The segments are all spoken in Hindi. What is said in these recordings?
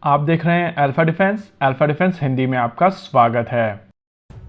आप देख रहे हैं अल्फा डिफेंस हिंदी में आपका स्वागत है।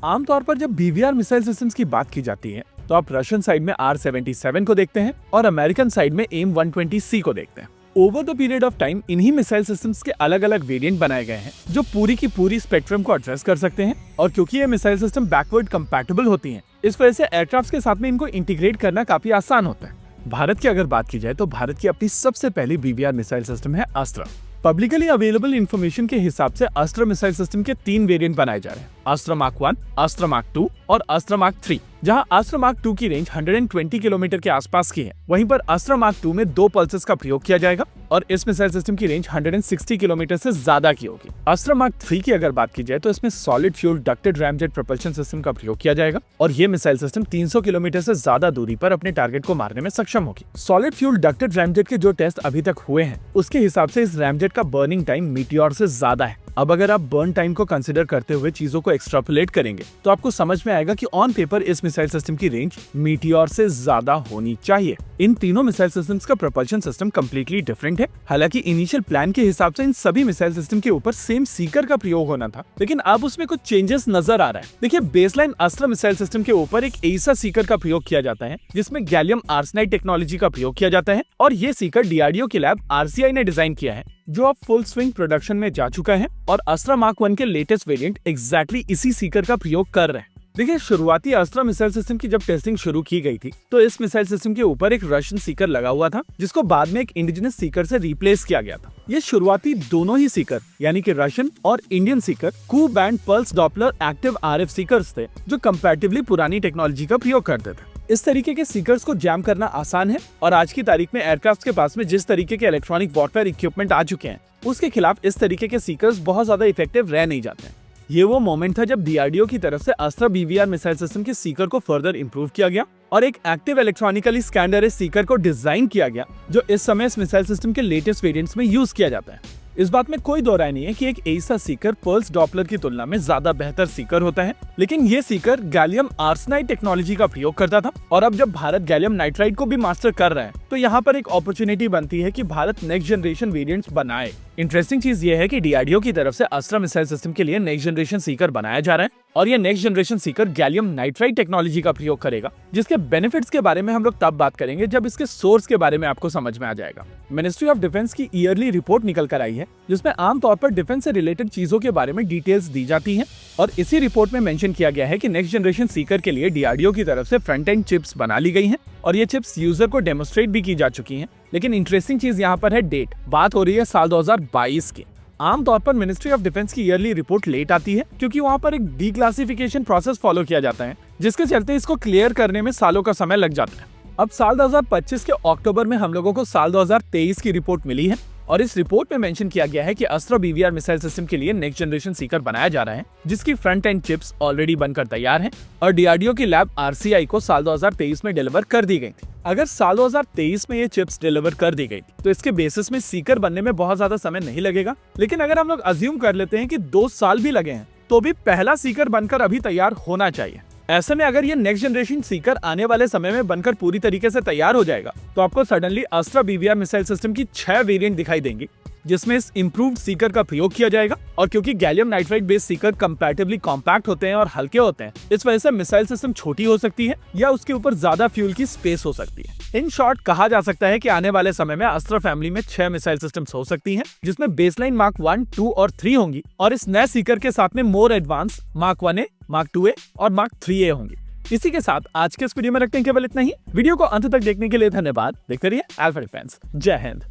आमतौर पर जब बीवीआर मिसाइल सिस्टम्स की बात की जाती है तो आप रशियन साइड में R-77 को देखते हैं और अमेरिकन साइड में AIM-120C को देखते हैं। Over the period of time इन्हीं मिसाइल सिस्टम्स के अलग अलग वेरिएंट बनाए गए हैं जो पूरी की पूरी स्पेक्ट्रम को एड्रेस कर सकते हैं, और क्योंकि ये मिसाइल सिस्टम बैकवर्ड कंपैटिबल होती हैं, इस वजह से एयरक्राफ्ट के साथ में इनको इंटीग्रेट करना काफी आसान होता है। भारत की अगर बात की जाए तो भारत की अपनी सबसे पहली बीवीआर मिसाइल सिस्टम है अस्त्र। पब्लिकली अवेलेबल इंफॉर्मेशन के हिसाब से अस्त्र मिसाइल सिस्टम के 3 वेरिएंट बनाए जा रहे हैं, अस्त्र मार्क 1, अस्त्र मार्क 2 और अस्त्र मार्क 3। जहां अस्त्र मार्क 2 की रेंज 120 किलोमीटर के आसपास की है, वहीं पर अस्त्र मार्क 2 में 2 पल्सेस का प्रयोग किया जाएगा और इस मिसाइल सिस्टम की रेंज 160 किलोमीटर से ज्यादा की होगी। अस्त्र मार्क 3 की अगर बात की जाए तो इसमें solid fuel ducted ramjet propulsion system का प्रयोग किया जाएगा और ये मिसाइल सिस्टम 300 किलोमीटर से ज्यादा दूरी पर अपने टारगेट को मारने में सक्षम होगी। सॉलिड फ्यूल डक्टेड रैमजेट के जो टेस्ट अभी तक हुए हैं उसके हिसाब से इस रैमजेट का बर्निंग टाइम मीटियोर से ज्यादा है। अब अगर आप बर्न टाइम को कंसीडर करते हुए चीजों को एक्सट्रापोलेट करेंगे तो आपको समझ में आएगा कि ऑन पेपर इस मिसाइल सिस्टम की रेंज मीटियोर से ज्यादा होनी चाहिए। इन तीनों मिसाइल सिस्टम्स का प्रोपल्शन सिस्टम कम्प्लीटली डिफरेंट है। हालांकि इनिशियल प्लान के हिसाब से इन सभी मिसाइल सिस्टम के ऊपर सेम सीकर का प्रयोग होना था, लेकिन अब उसमें कुछ चेंजेस नजर आ रहा है। देखिए, बेसलाइन अस्त्र मिसाइल सिस्टम के ऊपर एक ऐसा सीकर का प्रयोग किया जाता है जिसमें गैलियम आर्सेनाइड टेक्नोलॉजी का प्रयोग किया जाता है, और ये सीकर डीआरडीओ की लैब RCI ने डिजाइन किया है, जो अब फुल स्विंग प्रोडक्शन में जा चुका है और अस्त्र मार्क 1 के लेटेस्ट वेरिएंट एग्जैक्टली इसी सीकर का प्रयोग कर रहे हैं। देखिए, शुरुआती अस्त्र मिसाइल सिस्टम की जब टेस्टिंग शुरू की गई थी तो इस मिसाइल सिस्टम के ऊपर एक रशियन सीकर लगा हुआ था, जिसको बाद में एक इंडिजिनस सीकर से रिप्लेस किया गया था। ये शुरुआती दोनों ही सीकर यानी कि रशियन और Indian seeker Ku band pulse Doppler active RF seekers थे, जो कंपैरेटिवली पुरानी टेक्नोलॉजी का प्रयोग करते थे। इस तरीके के सीकर्स को जैम करना आसान है और आज की तारीख में एयरक्राफ्ट के पास में जिस तरीके के इलेक्ट्रॉनिक वॉरफेयर इक्विपमेंट आ चुके हैं उसके खिलाफ इस तरीके के सीकर्स बहुत ज्यादा इफेक्टिव रह नहीं जाते हैं। ये वो मोमेंट था जब डीआरडीओ की तरफ से अस्त्र बीवीआर मिसाइल सिस्टम के सीकर को फर्दर इंप्रूव किया गया और एक एक्टिव इलेक्ट्रॉनिकली स्कैंड सीकर को डिजाइन किया गया, जो इस समय इस मिसाइल सिस्टम के लेटेस्ट वेरिएंट्स में यूज किया जाता है। इस बात में कोई दो राय नहीं है कि एक ऐसा सीकर पल्स डॉपलर की तुलना में ज्यादा बेहतर सीकर होता है, लेकिन ये सीकर गैलियम आर्सेनाइड टेक्नोलॉजी का प्रयोग करता था और अब जब भारत गैलियम नाइट्राइड को भी मास्टर कर रहा है तो यहाँ पर एक अपॉर्चुनिटी बनती है कि भारत नेक्स्ट जनरेशन वेरिएंट्स बनाए। इंटरेस्टिंग चीज ये है कि डीआरडीओ की तरफ से अस्त्र मिसाइल सिस्टम के लिए नेक्स्ट जनरेशन सीकर बनाया जा रहा है और ये next generation Sikar gallium nitride technology का प्रयोग करेगा, जिसके बेनिफिट्स के बारे में हम लोग तब बात करेंगे जब इसके सोर्स के बारे में आपको समझ में आ जाएगा। मिनिस्ट्री ऑफ डिफेंस की ईयरली रिपोर्ट निकल कर आई है जिसमें आमतौर पर डिफेंस से रिलेटेड चीजों के बारे में डिटेल्स दी जाती हैं और इसी रिपोर्ट में मेंशन किया गया है कि नेक्स्ट जनरेशन सीकर के लिए डीआरडीओ की तरफ से फ्रंट एंड चिप्स बना ली गई हैं और ये चिप्स यूजर को डेमोस्ट्रेट भी की जा चुकी हैं। लेकिन इंटरेस्टिंग चीज यहाँ पर है डेट। बात हो रही है साल 2022 की। आमतौर पर मिनिस्ट्री ऑफ डिफेंस की ईयरली रिपोर्ट लेट आती है क्योंकि वहाँ पर एक डीक्लासिफिकेशन प्रोसेस फॉलो किया जाता है, जिसके चलते इसको क्लियर करने में सालों का समय लग जाता है। अब साल 2025 के अक्टूबर में हम लोगों को साल 2023 की रिपोर्ट मिली है और इस रिपोर्ट में मेंशन किया गया है कि अस्त्र बीवीआर मिसाइल सिस्टम के लिए नेक्स्ट जनरेशन सीकर बनाया जा रहा है, जिसकी फ्रंट एंड चिप्स ऑलरेडी बनकर तैयार हैं और डीआरडीओ की लैब RCI को साल 2023 में डिलीवर कर दी गई थी। अगर साल 2023 में ये चिप्स डिलीवर कर दी गई तो इसके बेसिस में सीकर बनने में बहुत ज्यादा समय नहीं लगेगा, लेकिन अगर हम लोग अज्यूम कर लेते हैं कि 2 साल भी लगे हैं तो भी पहला सीकर बनकर अभी तैयार होना चाहिए। ऐसे में अगर ये नेक्स्ट जनरेशन सीकर आने वाले समय में बनकर पूरी तरीके से तैयार हो जाएगा तो आपको सडनली अस्त्र बीवीआर मिसाइल सिस्टम की 6 वेरिएंट दिखाई देंगी, जिसमें इस इंप्रूव्ड सीकर का प्रयोग किया जाएगा। और क्योंकि gallium nitride based Sikar comparatively compact होते हैं और हल्के होते हैं, इस वजह से मिसाइल सिस्टम छोटी हो सकती है या उसके ऊपर ज्यादा फ्यूल की स्पेस हो सकती है। इन शॉर्ट कहा जा सकता है कि आने वाले समय में अस्त्र फैमिली में 6 मिसाइल सिस्टम्स हो सकती हैं, जिसमें बेसलाइन मार्क 1, 2 और 3 होंगी और इस नए सीकर के साथ में more advance mark 1A, mark 2A और मार्क 3A होंगी। इसी के साथ आज के इस वीडियो में रखते हैं केवल इतना ही। वीडियो को अंत तक देखने के लिए धन्यवाद। देखते रहिए अल्फा डिफेंस। जय हिंद।